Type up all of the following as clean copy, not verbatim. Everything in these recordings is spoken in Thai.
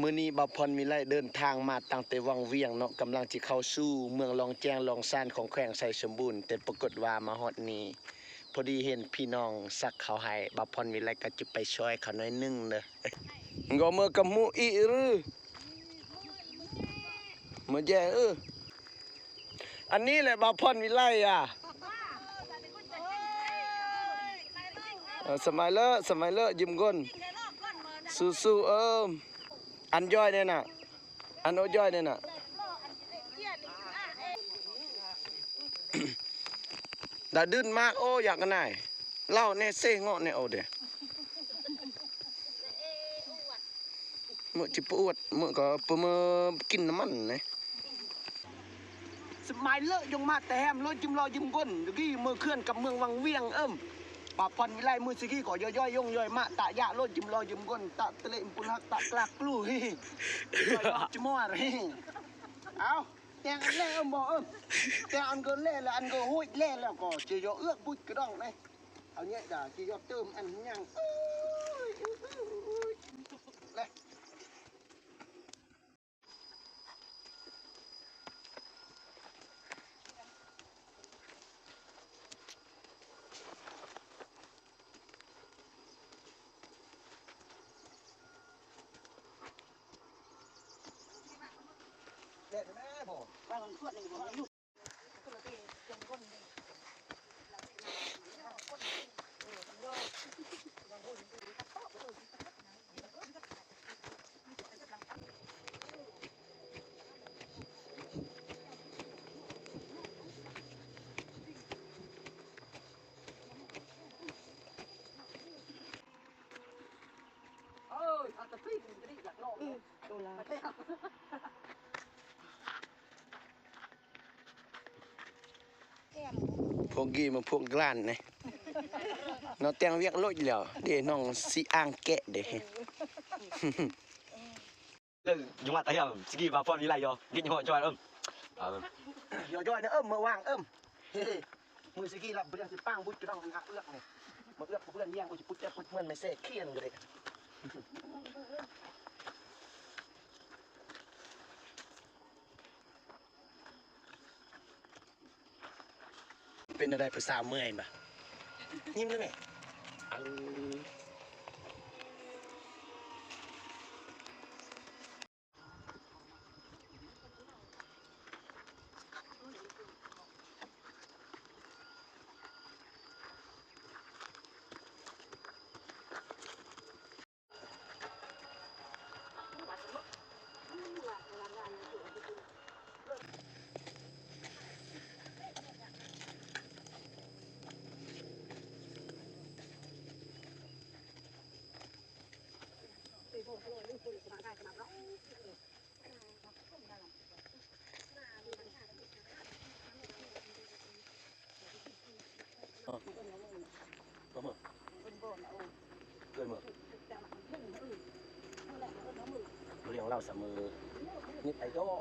มื้อนี้บ่าวพรวิไลเดินทางมาตั้งแต่วังเวียงเนาะกำลังสิเข้าสู่เมืองลองแจ้งลองซานของแขวงไสสมบูรณ์แต่ปรากฏว่ามาฮอดนี้พอดีเห็นพี่น้องซักเขาวให้บ่าวพรวิไลก็จะไปช่วยเขาหน่อยนึงเด้อก็มือกับหมูอีหรือมื้อแย่อันนี้แหละบ่าวพรวิไลอ่ะสมัยเลอะยิ้มก้นสู้อันย่อยเนี่ยน่ะอันโอย่อยเนี่ยน่ะดาดื้นมากโอ้อยากกันไหนเล่าเน่เซ่งอเน่โอเดมื่อจิปวดมื่อก็เมื่อกินน้ำมันเนี่ยสมัยเลอะยงมาแต่แฮมรถจิ้มรอยิ้มก้นตะกี้มือเคลื่อนกับเมืองวังเวียงป่าพรวิไลมือสิกี้ขอย่อยย่องย่อยมาตะยะรถจิ้มรอยิ้มก้นตะตะเล่มปุนหักตะกลากลูย่อยจิมอร์เอาแต่งอันเล่บอกแต่อันก็เล่แล้วอันก็หุ้ยเล่แล้วก็จะย่อเอื้อปุ้ยกระดองเลยเอาเนี้ยด่าจะย่อเติมอันยังเลยพวกกี้มาพวกกล้านเนี่ยน้องแต่งเวียกโลดแล้วเดี๋ยวน้องสิอ่างแกะเด้dùng mặt thấy không? Ski vào phone đi lại rồi, đi nhồi cho em.ย่อยนะเมื่อว่างมือสิกี้รับเรื่องสิปังบุญจะต้องหักเอื้อกเนี่ยมาเอื้อกเพื่อนแย่งกูจะปุ๊บจะปุ๊บเหมือนไม่เซ่เขี้ยนเลยเป็นอะไรภาษาเมื่อยป่ะยิ้มได้ไหมเรื่องเราเสมอนิดไอดอล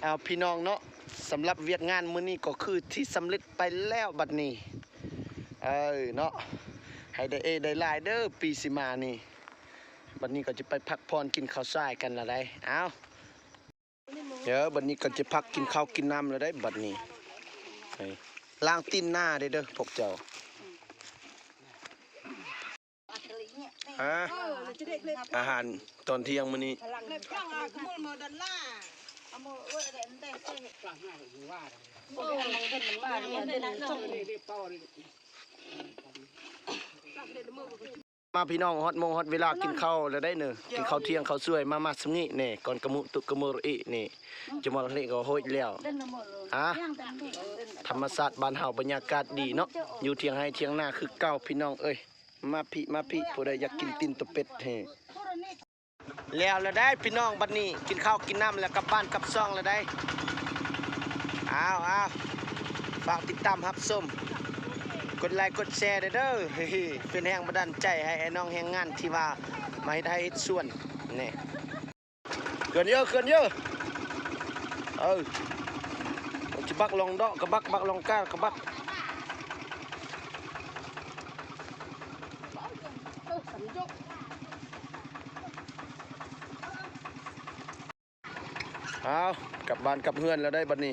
เอาพี่น้องเนาะสำหรับเวียกงานมื้อนี้ก็คือที่สำเร็จไปแล้วบัดนี้เนาะให้ได้หลายเด้อปีสิมานี่บัดนี้ก็จะไปพักผ่อนกินข้าวซอยกันละได้เอาเดี๋ยวบัดนี้ก็จะพักกินข้าวกินน้ำละได้บัดนี้ล้างตีนหน้าได้เด้อพวกเจ้าอาหารตอนเที่ยงมื้อนี้มาพี่น้องฮอตฮอตเวลากินข้าวแล้วได้เนอะกินข้าวเที่ยงข้าวสวยมาสงี้นี่ก่อนกระมุตุกระมุรอีนี่จะมาเล่นก็โหดแล้วธรรมศาสตร์บ้านเฮาบรรยากาศดีเนาะอยู่เที่ยงให้เที่ยงหน้าคือเก่าพี่น้องเอ้ยมาพี่ผู้ใดอยากกินตีนตัวเป็ดแล้วได้พี่น้องบัดนี้กินข้าวกินน้ำแล้วกลับบ้านกลับซ่องแล้วได้เอาฝากติดตามรับชม กดไลค์กดแชร์เด้อเป็นแรงบันดาลใจให้น้องแห่งงานที่ว่ามาให้ได้ส่วน นี่เขื่อนเยอะจะบักลองดอกกระบักบักลองก้ากระบักเอากลับบ้านกลับเฮือนแล้วได้บัดนี้